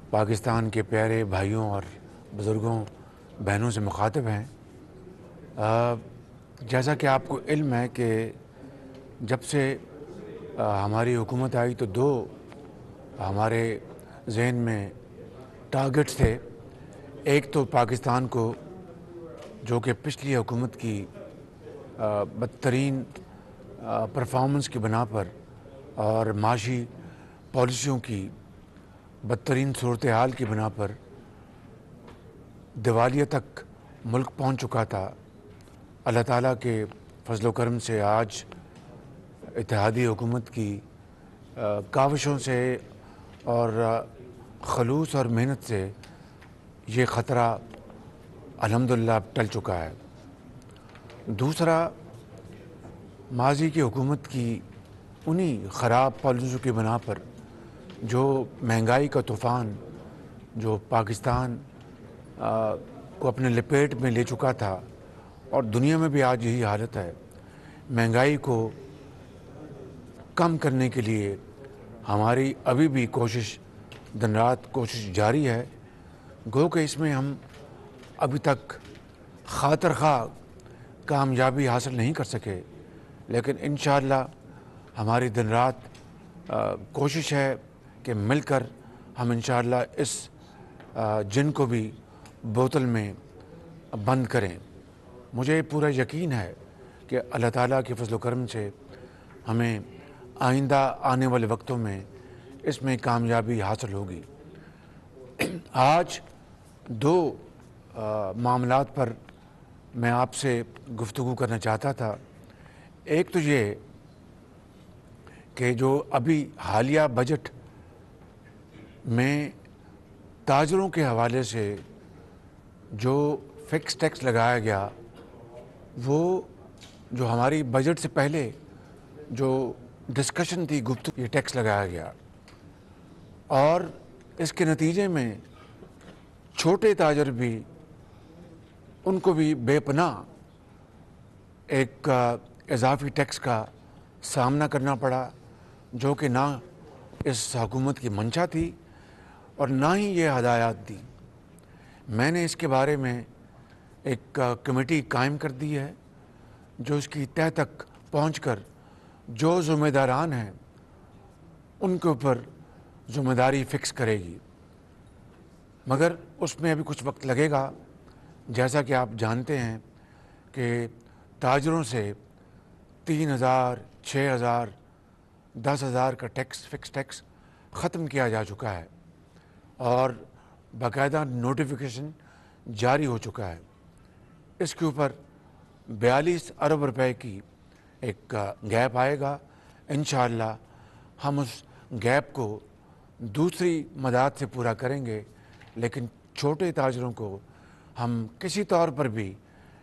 पाकिस्तान के प्यारे भाइयों और बुज़ुर्गों बहनों से मुखातिब हैं। जैसा कि आपको इल्म है कि जब से हमारी हुकूमत आई तो दो हमारे ज़हन में टारगेट्स थे। एक तो पाकिस्तान को, जो कि पिछली हुकूमत की बदतरीन परफॉर्मेंस की बिना पर और माशी पॉलिसियों की बदतरीन सूरत हाल की बिना पर दिवालिया तक मुल्क पहुंच चुका था। अल्लाह ताला के फजल करम से आज इत्तेहादी हुकूमत की काविशों से और खलूस और मेहनत से ये ख़तरा अल्हम्दुलिल्लाह अब टल चुका है। दूसरा, माजी की हुकूमत की उन्हीं ख़राब पॉलिसियों की बिना पर जो महंगाई का तूफ़ान जो पाकिस्तान को अपने लपेट में ले चुका था, और दुनिया में भी आज यही हालत है। महंगाई को कम करने के लिए हमारी अभी भी कोशिश, दिन रात कोशिश जारी है। गो कि इसमें हम अभी तक खातर खा कामयाबी हासिल नहीं कर सके, लेकिन इंशाअल्लाह हमारी दिन रात कोशिश है कि मिलकर हम इंशाअल्लाह इस जिन को भी बोतल में बंद करें। मुझे पूरा यकीन है कि अल्लाह ताला के फजल करम से हमें आइंदा आने वाले वक्तों में इसमें कामयाबी हासिल होगी। आज दो मामलात पर मैं आपसे गुफ्तगू करना चाहता था। एक तो ये कि जो अभी हालिया बजट में ताजरों के हवाले से जो फ़िक्स टैक्स लगाया गया, वो जो हमारी बजट से पहले जो डिस्कशन थी, गुफ्तगू, ये टैक्स लगाया गया और इसके नतीजे में छोटे ताजर भी, उनको भी बेपनाह एक इजाफी टैक्स का सामना करना पड़ा, जो कि ना इस हुकूमत की मंशा थी और ना ही ये हदायत दी। मैंने इसके बारे में एक कमेटी कायम कर दी है जो इसकी तह तक पहुंचकर जो ज़िम्मेदारान हैं उनके ऊपर ज़िम्मेदारी फ़िक्स करेगी, मगर उसमें अभी कुछ वक्त लगेगा। जैसा कि आप जानते हैं कि ताजरों से 3,000, 6,000, 10,000 का टैक्स, फ़िक्स टैक्स ख़त्म किया जा चुका है और बाकायदा नोटिफिकेशन जारी हो चुका है। इसके ऊपर 42 अरब रुपए की एक गैप आएगा। इंशाअल्लाह हम उस गैप को दूसरी मदद से पूरा करेंगे, लेकिन छोटे ताजरों को हम किसी तौर पर भी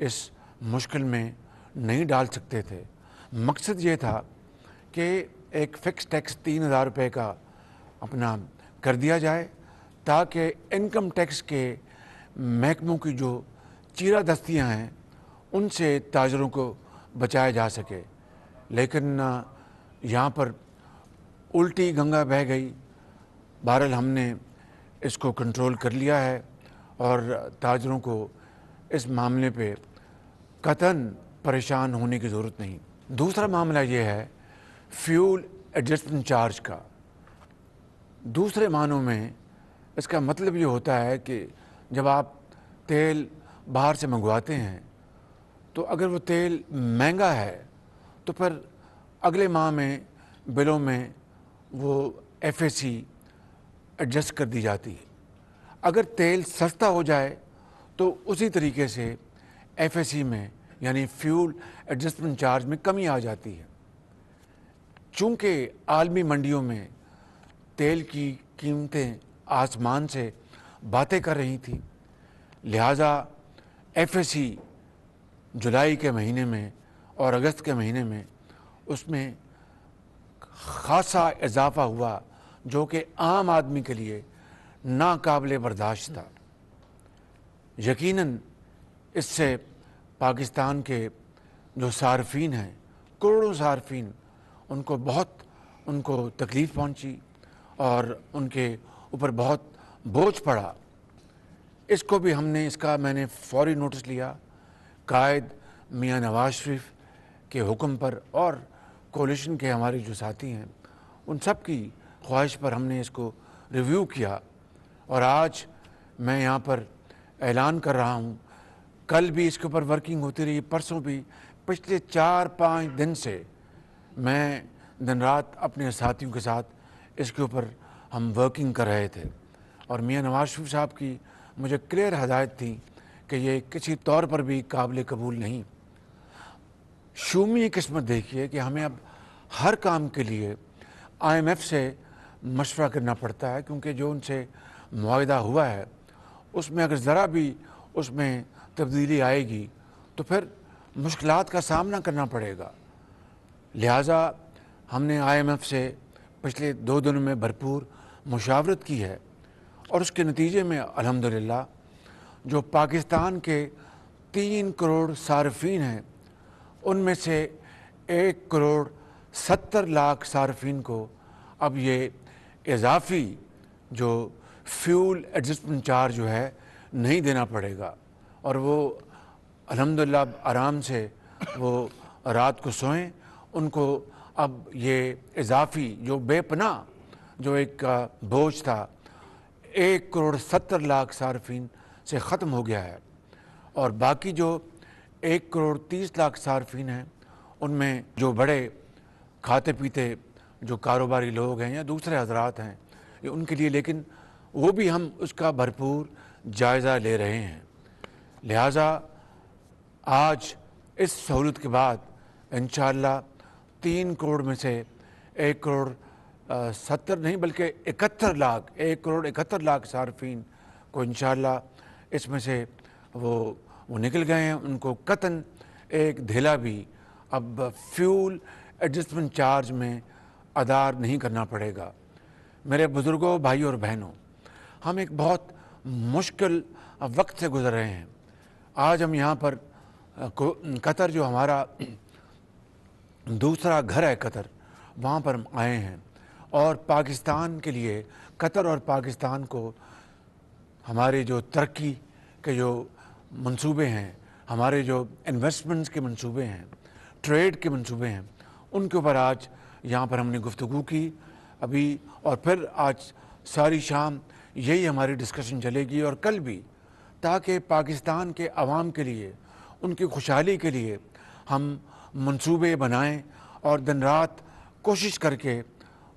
इस मुश्किल में नहीं डाल सकते थे। मकसद ये था कि एक फ़िक्स टैक्स 3,000 रुपये का अपना कर दिया जाए ताकि इनकम टैक्स के महकमों की जो चीरादस्तियाँ हैं उनसे ताजरों को बचाया जा सके। लेकिन यहाँ पर उल्टी गंगा बह गई। बहरहाल हमने इसको कंट्रोल कर लिया है और ताजरों को इस मामले पे कतई परेशान होने की ज़रूरत नहीं। दूसरा मामला ये है फ्यूल एडजस्टमेंट चार्ज का। दूसरे मानों में इसका मतलब ये होता है कि जब आप तेल बाहर से मंगवाते हैं तो अगर वो तेल महंगा है तो फिर अगले माह में बिलों में वो FAC एडजस्ट कर दी जाती है। अगर तेल सस्ता हो जाए तो उसी तरीके से FAC में यानी फ्यूल एडजस्टमेंट चार्ज में कमी आ जाती है। चूँकि आलमी मंडियों में तेल की कीमतें आसमान से बातें कर रही थी, लिहाजा FAC जुलाई के महीने में और अगस्त के महीने में उसमें ख़ासा इजाफ़ा हुआ, जो कि आम आदमी के लिए नाकाबिले बर्दाश्त था। यकीनन इससे पाकिस्तान के जो सार्फिन हैं, करोड़ों सार्फिन, उनको तकलीफ़ पहुंची और उनके ऊपर बहुत बोझ पड़ा, इसको भी हमने इसका मैंने फौरी नोटिस लिया। कायद मियां नवाज शरीफ के हुक्म पर और कोलिशन के हमारे जो साथी हैं उन सब की ख्वाहिश पर हमने इसको रिव्यू किया और आज मैं यहाँ पर ऐलान कर रहा हूँ, कल भी इसके ऊपर वर्किंग होती रही, परसों भी, पिछले 4-5 दिन से मैं दिन रात अपने साथियों के साथ इसके ऊपर हम वर्किंग कर रहे थे और मियां नवाज शरीफ साहब की मुझे क्लियर हदायत थी कि ये किसी तौर पर भी काबिल कबूल नहीं। शूमी किस्मत देखिए कि हमें अब हर काम के लिए IMF से मशवरा करना पड़ता है, क्योंकि जो उनसे मुआहदा हुआ है उसमें अगर ज़रा भी उसमें तब्दीली आएगी तो फिर मुश्किलात का सामना करना पड़ेगा। लिहाजा हमने IMF से पिछले 2 दिनों में भरपूर मुशावरत की है और उसके नतीजे में अल्हम्दुलिल्लाह जो पाकिस्तान के 3 करोड़ सार्फिन हैं उनमें से 1 करोड़ 70 लाख सार्फिन को अब ये इजाफी जो फ्यूल एडजस्टमेंट चार्ज जो है नहीं देना पड़ेगा और वो अल्हम्दुलिल्लाह आराम से वो रात को सोएं। उनको अब ये इजाफी जो बेपनाह जो एक बोझ था 1 करोड़ 70 लाख सार्फिन से ख़त्म हो गया है और बाकी जो 1 करोड़ 30 लाख सार्फिन हैं उनमें जो बड़े खाते पीते जो कारोबारी लोग हैं या दूसरे हजरात हैं ये उनके लिए, लेकिन वो भी हम उसका भरपूर जायज़ा ले रहे हैं। लिहाजा आज इस सहूलत के बाद इंशाअल्लाह 3 करोड़ में से 1 करोड़ 70 नहीं बल्कि 71 लाख 1 करोड़ 71 लाख सार्फिन को इंशाअल्लाह इसमें से वो निकल गए हैं। उनको कतन एक धेला भी अब फ्यूल एडजस्टमेंट चार्ज में अदा नहीं करना पड़ेगा। मेरे बुज़ुर्गों, भाइयों और बहनों, हम एक बहुत मुश्किल वक्त से गुज़र रहे हैं। आज हम यहाँ पर कतर जो हमारा दूसरा घर है कतर, वहाँ पर हम आए हैं और पाकिस्तान के लिए कतर और पाकिस्तान को हमारे जो तरक्की के जो मंसूबे हैं, हमारे जो इन्वेस्टमेंट्स के मंसूबे हैं, ट्रेड के मंसूबे हैं, उनके ऊपर आज यहाँ पर हमने गुफ्तगू की अभी और फिर आज सारी शाम यही हमारी डिस्कशन चलेगी और कल भी, ताकि पाकिस्तान के अवाम के लिए उनकी खुशहाली के लिए हम मंसूबे बनाएं और दिन रात कोशिश करके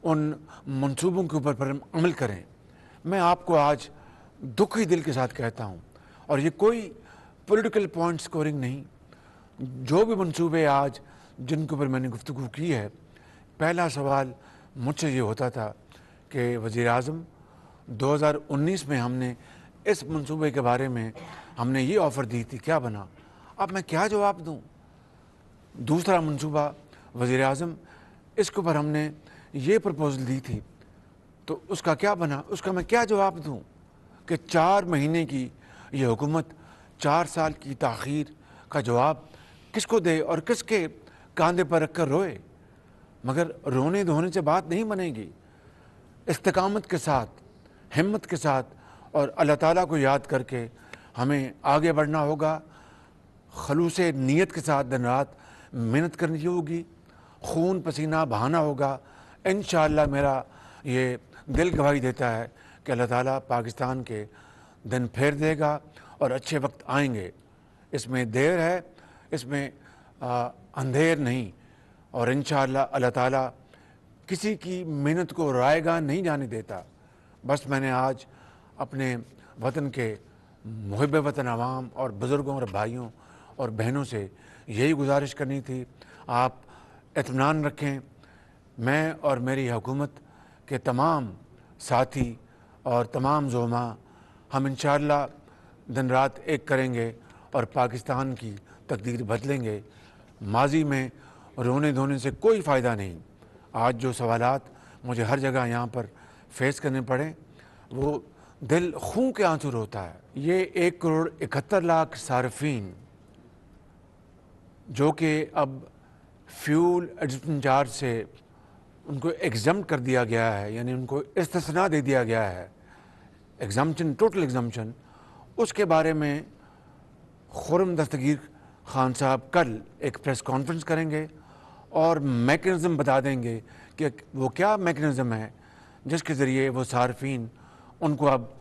उन मंसूबों के ऊपर पर अमल करें। मैं आपको आज दुखी दिल के साथ कहता हूं और ये कोई पॉलिटिकल पॉइंट स्कोरिंग नहीं, जो भी मंसूबे आज जिनके ऊपर मैंने गुफ्तगू की है, पहला सवाल मुझसे ये होता था कि वज़ीर-ए-आज़म 2019 में हमने इस मंसूबे के बारे में हमने ये ऑफ़र दी थी, क्या बना? अब मैं क्या जवाब दूं? दूसरा मंसूबा वज़ीर-ए-आज़म इसके ऊपर हमने ये प्रपोज़ल दी थी तो उसका क्या बना? उसका मैं क्या जवाब दूं कि 4 महीने की ये हुकूमत 4 साल की ताख़ीर का जवाब किसको दे और किसके कांधे पर रख कर रोए? मगर रोने धोने से बात नहीं बनेगी। इस्तिकामत के साथ, हिम्मत के साथ और अल्लाह ताला को याद करके हमें आगे बढ़ना होगा। खलूस नीयत के साथ दिन रात मेहनत करनी होगी, खून पसीना बहाना होगा। इंशाअल्लाह मेरा ये दिल गवाही देता है कि अल्लाह ताला पाकिस्तान के दिन फेर देगा और अच्छे वक्त आएंगे। इसमें देर है, इसमें अंधेर नहीं और इंशाअल्लाह अल्लाह ताला किसी की मेहनत को रायगा नहीं जाने देता। बस मैंने आज अपने वतन के मुहिब वतन आवाम और बुज़ुर्गों और भाइयों और बहनों से यही गुजारिश करनी थी, आप इत्मीनान रखें। मैं और मेरी हुकूमत के तमाम साथी और तमाम ज़ोमा हम इंशाअल्लाह दिन रात एक करेंगे और पाकिस्तान की तकदीर बदलेंगे। माजी में रोने धोने से कोई फ़ायदा नहीं। आज जो सवालात मुझे हर जगह यहाँ पर फेस करने पड़े वो दिल खून के आंसू रोता है। ये 1 करोड़ 71 लाख सार्फिन जो कि अब फ्यूल एडजस्टमेंट चार्ज से उनको एग्जम्प्ट कर दिया गया है, यानी उनको इस्तिस्ना दे दिया गया है, एग्जाम्पशन, टोटल एग्जाम्पशन, उसके बारे में खुर्रम दस्तगीर खान साहब कल एक प्रेस कॉन्फ्रेंस करेंगे और मैकेनिज़्म बता देंगे कि वो क्या मैकेनिज़्म है जिसके ज़रिए वो सार्फिन उनको अब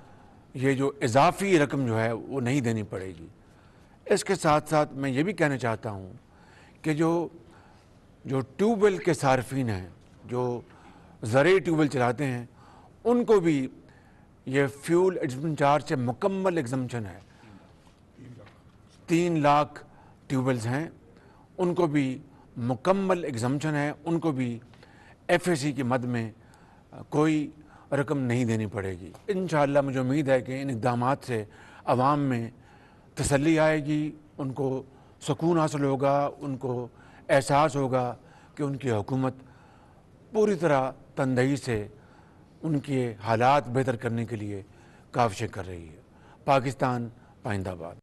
ये जो इजाफ़ी रकम जो है वो नहीं देनी पड़ेगी। इसके साथ साथ मैं ये भी कहना चाहता हूँ कि जो ट्यूबवेल के सार्फिन हैं, जो ज़रूरी ट्यूबवेल चलाते हैं, उनको भी ये फ्यूल एडजस्टमेंट चार्ज से मुकम्मल एग्जम्पशन है। 3 लाख ट्यूबवेल्स हैं, उनको भी मुकम्मल एग्जम्पशन है, उनको भी FAC की मद में कोई रकम नहीं देनी पड़ेगी। इंशाअल्लाह मुझे उम्मीद है कि इन इक़दामात से आवाम में तसल्ली आएगी, उनको सुकून हासिल होगा, उनको एहसास होगा कि उनकी हुकूमत पूरी तरह तनदेही से उनके हालात बेहतर करने के लिए काविशें कर रही है। पाकिस्तान पाइंदाबाद।